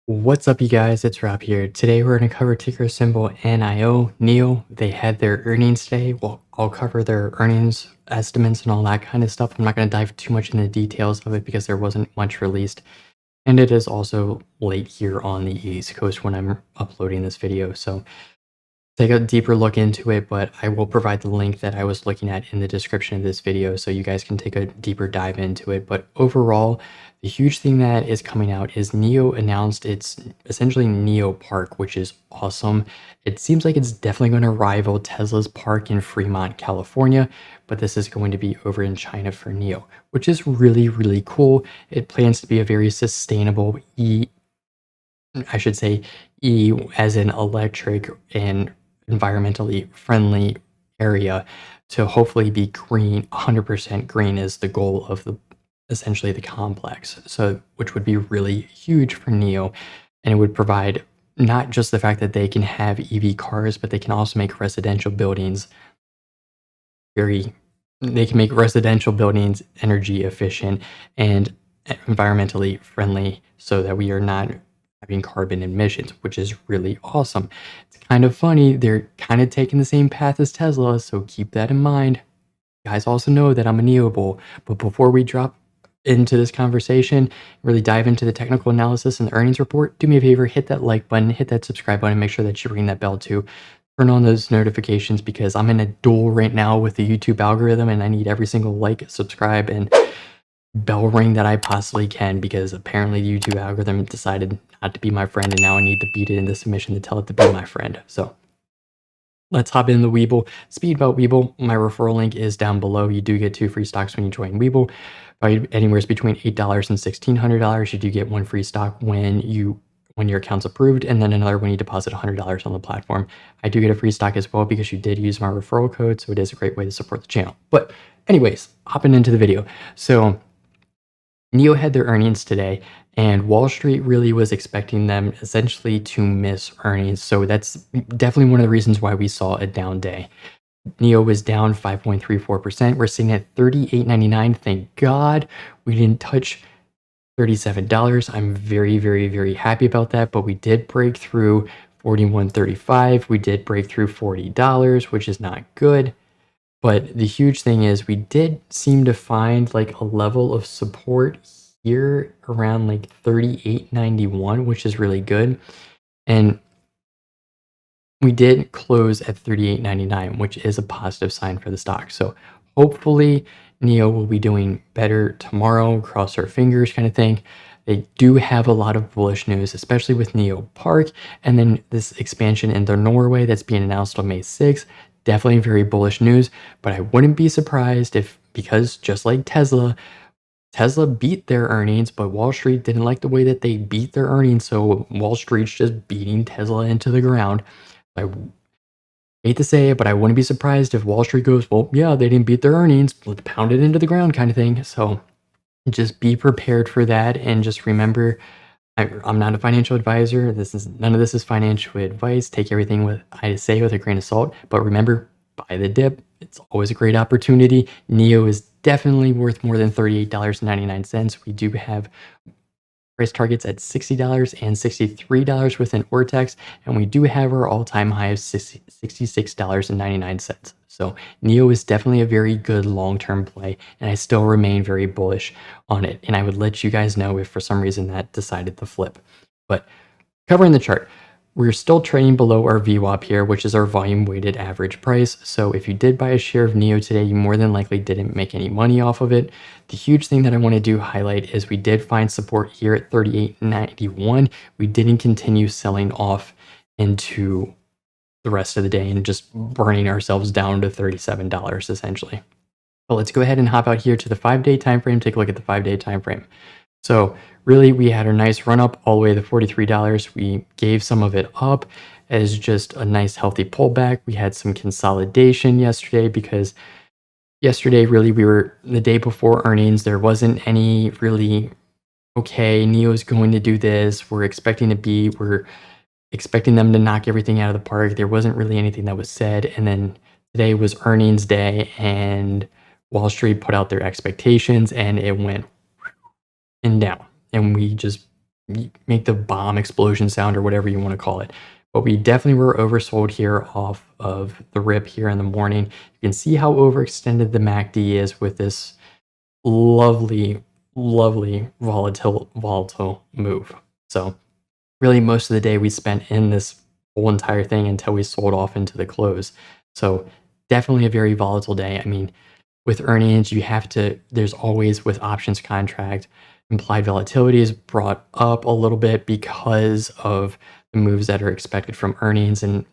What's up, you guys? It's Rob here. Today we're going to cover ticker symbol NIO. Nio, they had their earnings today. Well, I'll cover their earnings estimates and all that kind of stuff. I'm not going to dive too much into the details of it because there wasn't much released. And it is also late here on the East Coast when I'm uploading this video. So take a deeper look into it, but I will provide the link that I was looking at in the description of this video so you guys can take a deeper dive into it. But overall, the huge thing that is coming out is Nio announced its essentially Nio Park, which is awesome. It seems like it's definitely going to rival Tesla's park in Fremont, California, but this is going to be over in China for Nio, which is really, really cool. It plans to be a very sustainable I should say E as in electric and environmentally friendly area to hopefully be green. 100% green is the goal of the essentially the complex. So which would be really huge for Nio, and it would provide not just the fact that they can have EV cars, but they can also make residential buildings very they can make residential buildings energy efficient and environmentally friendly so that we are not having carbon emissions, which is really awesome. It's kind of funny, they're kind of taking the same path as Tesla, so keep that in mind. You guys also know that I'm a Neobull, but before we drop into this conversation, really dive into the technical analysis and the earnings report, do me a favor, hit that like button, hit that subscribe button, make sure that you ring that bell too. Turn on those notifications because I'm in a duel right now with the YouTube algorithm and I need every single like, subscribe, and bell ring that I possibly can because apparently the YouTube algorithm decided not to be my friend and now I need to beat it into submission to tell it to be my friend. So let's hop in the Webull. Speed about Webull, my referral link is down below. You do get 2 free stocks when you join Webull. Anywhere between $8 and $1,600. You do get 1 free stock when your account's approved, and then another when you deposit $100 on the platform. I do get a free stock as well because you did use my referral code, so it is a great way to support the channel. But anyways, hopping into the video. So Nio had their earnings today, and Wall Street really was expecting them essentially to miss earnings. So that's definitely one of the reasons why we saw a down day. Nio was down 5.34%. We're sitting at $38.99. Thank God we didn't touch $37. I'm very, very, very happy about that. But we did break through $41.35. We did break through $40, which is not good. But the huge thing is we did seem to find like a level of support here around like $38.91, which is really good. And we did close at $38.99, which is a positive sign for the stock. So hopefully Nio will be doing better tomorrow, cross our fingers kind of thing. They do have a lot of bullish news, especially with Nio Park, and then this expansion into Norway that's being announced on May 6th. Definitely very bullish news, but I wouldn't be surprised if, because just like Tesla beat their earnings, but Wall Street didn't like the way that they beat their earnings, so Wall Street's just beating Tesla into the ground. I hate to say it, but I wouldn't be surprised if Wall Street goes, well, yeah, they didn't beat their earnings, let's pound it into the ground kind of thing. So just be prepared for that, and just remember, I'm not a financial advisor. None of this is financial advice. Take everything with I say with a grain of salt. But remember, buy the dip. It's always a great opportunity. Nio is definitely worth more than $38.99. We do have price targets at $60 and $63 within Ortex, and we do have our all-time high of $66.99. So Nio is definitely a very good long-term play, and I still remain very bullish on it. And I would let you guys know if for some reason that decided to flip. But covering the chart, we're still trading below our VWAP here, which is our volume weighted average price. So if you did buy a share of Nio today, you more than likely didn't make any money off of it. The huge thing that I want to do highlight is we did find support here at $38.91. We didn't continue selling off into the rest of the day and just burning ourselves down to $37 essentially. But let's go ahead and hop out here to the 5-day time frame. Take a look at the 5-day time frame. So really, we had a nice run up all the way to $43. We gave some of it up as just a nice healthy pullback. We had some consolidation yesterday because yesterday really we were the day before earnings. There wasn't any really, okay, Nio's going to do this. We're expecting them to knock everything out of the park. There wasn't really anything that was said. And then today was earnings day and Wall Street put out their expectations and it went and down, and we just make the bomb explosion sound or whatever you want to call it. But we definitely were oversold here off of the rip here in the morning. You can see how overextended the MACD is with this lovely, lovely volatile move. So really most of the day we spent in this whole entire thing until we sold off into the close. So definitely a very volatile day. I mean, with earnings, you have to, there's always with options contract, implied volatility is brought up a little bit because of the moves that are expected from earnings. And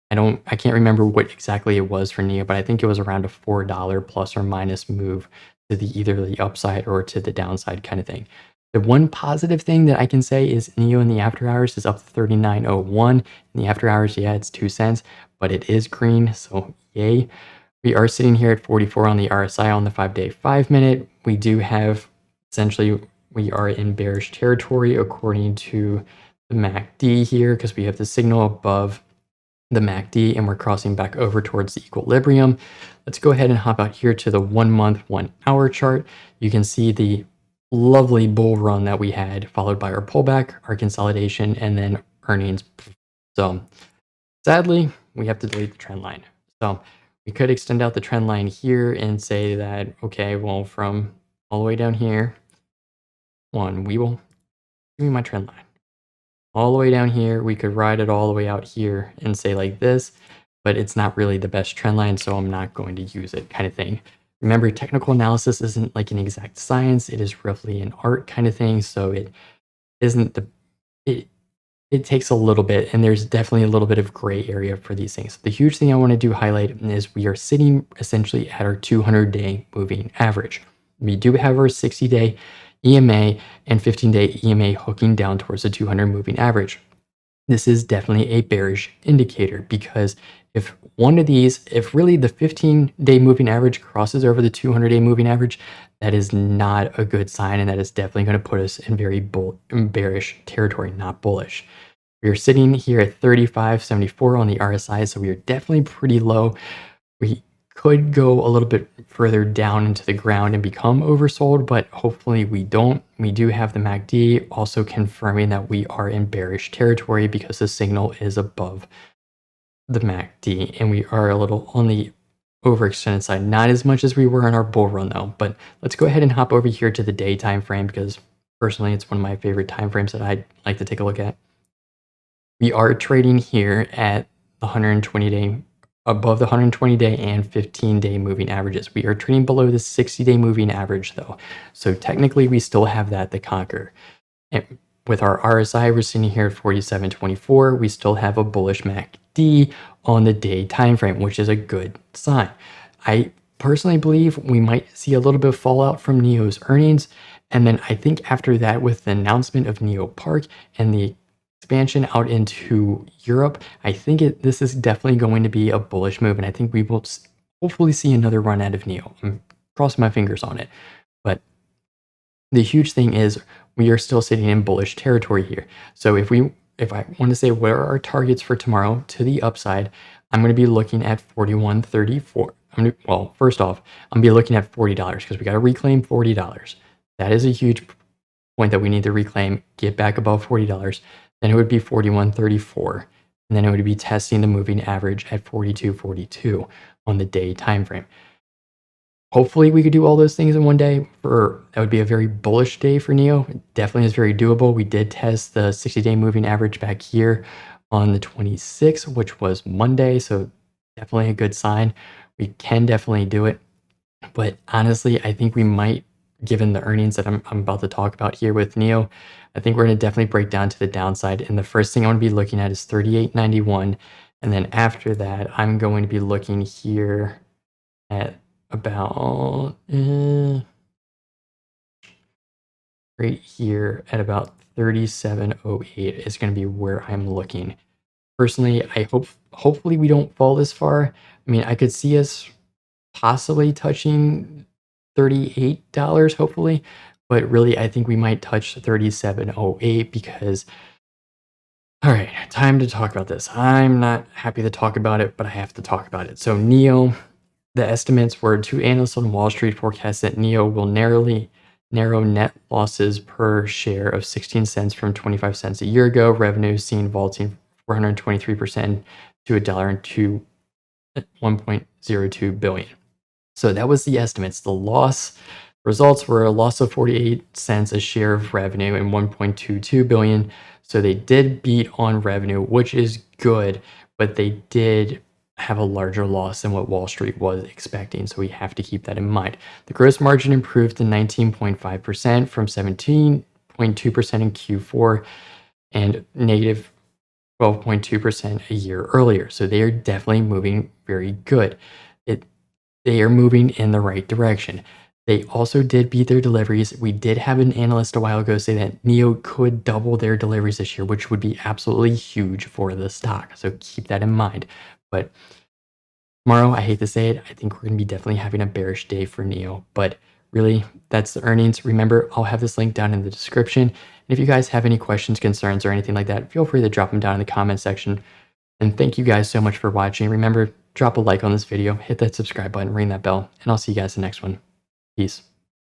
I can't remember what exactly it was for Nio, but I think it was around a $4 plus or minus move to the either the upside or to the downside kind of thing. The one positive thing that I can say is Nio in the after hours is up to 39.01. In the after hours, yeah, it's 2 cents, but it is green, so yay. We are sitting here at 44 on the RSI on the 5-day 5-minute. We do have, essentially, we are in bearish territory according to the MACD here because we have the signal above the MACD and we're crossing back over towards the equilibrium. Let's go ahead and hop out here to the 1 month, 1 hour chart. You can see the lovely bull run that we had, followed by our pullback, our consolidation, and then earnings. So sadly, we have to delete the trend line. So we could extend out the trend line here and say that, okay, well, from all the way down here, we will give me my trend line. All the way down here, we could ride it all the way out here and say like this, but it's not really the best trend line, so I'm not going to use it kind of thing. Remember, technical analysis isn't like an exact science. It is roughly an art kind of thing, so it isn't it takes a little bit, and there's definitely a little bit of gray area for these things. The huge thing I want to do highlight is we are sitting essentially at our 200-day moving average. We do have our 60-day EMA and 15-day EMA hooking down towards the 200 moving average. This is definitely a bearish indicator because if one of these, if really the 15-day moving average crosses over the 200-day moving average, that is not a good sign, and that is definitely going to put us in very bearish territory, not bullish. We are sitting here at 35.74 on the RSI, so we are definitely pretty low. We could go a little bit further down into the ground and become oversold, but hopefully we don't. We do have the MACD also confirming that we are in bearish territory because the signal is above the MACD, and we are a little on the overextended side. Not as much as we were in our bull run though, but let's go ahead and hop over here to the day time frame because personally it's one of my favorite time frames that I like to take a look at. We are trading here at the 120-day, above the 120-day and 15-day moving averages. We are trading below the 60-day moving average though. So technically we still have that to conquer. And with our RSI, we're sitting here at 47.24. We still have a bullish MACD on the day time frame, which is a good sign. I personally believe we might see a little bit of fallout from Nio's earnings. And then I think after that, with the announcement of Nio Park and the expansion out into Europe, I think this is definitely going to be a bullish move. And I think we will hopefully see another run out of Nio. I'm crossing my fingers on it. But the huge thing is we are still sitting in bullish territory here. So if I want to say what are our targets for tomorrow to the upside, I'm going to be looking at 41.34. Well, first off, I'm going to be looking at $40 because we got to reclaim $40. That is a huge point that we need to reclaim, get back above $40. Then it would be 41.34. And then it would be testing the moving average at 42.42 on the day time frame. Hopefully we could do all those things in one day. That would be a very bullish day for Nio. It definitely is very doable. We did test the 60-day moving average back here on the 26th, which was Monday. So definitely a good sign. We can definitely do it. But honestly, I think we might, given the earnings that I'm about to talk about here with Nio, I think we're going to definitely break down to the downside. And the first thing I want to be looking at is 38.91. And then after that, I'm going to be looking here at about right here at about 37.08 is going to be where I'm looking. Personally, hopefully we don't fall this far. I mean, I could see us possibly touching $38, hopefully, but really I think we might touch 37.08 because, all right, time to talk about this. I'm not happy to talk about it, but I have to talk about it. So Nio, the estimates were two analysts on Wall Street forecast that Nio will narrow net losses per share of 16 cents from 25 cents a year ago. Revenue seen vaulting 423% to $1.02 billion. So that was the estimates. The loss results were a loss of 48 cents a share of revenue and 1.22 billion. So they did beat on revenue, which is good, but they did have a larger loss than what Wall Street was expecting. So we have to keep that in mind. The gross margin improved to 19.5% from 17.2% in Q4 and negative 12.2% a year earlier. So they are definitely moving very good. They are moving in the right direction. They also did beat their deliveries. We did have an analyst a while ago say that Nio could double their deliveries this year, which would be absolutely huge for the stock. So keep that in mind. But tomorrow, I hate to say it, I think we're going to be definitely having a bearish day for Nio. But really, that's the earnings. Remember, I'll have this link down in the description. And if you guys have any questions, concerns, or anything like that, feel free to drop them down in the comment section. And thank you guys so much for watching. Remember, drop a like on this video, hit that subscribe button, ring that bell, and I'll see you guys in the next one. Peace.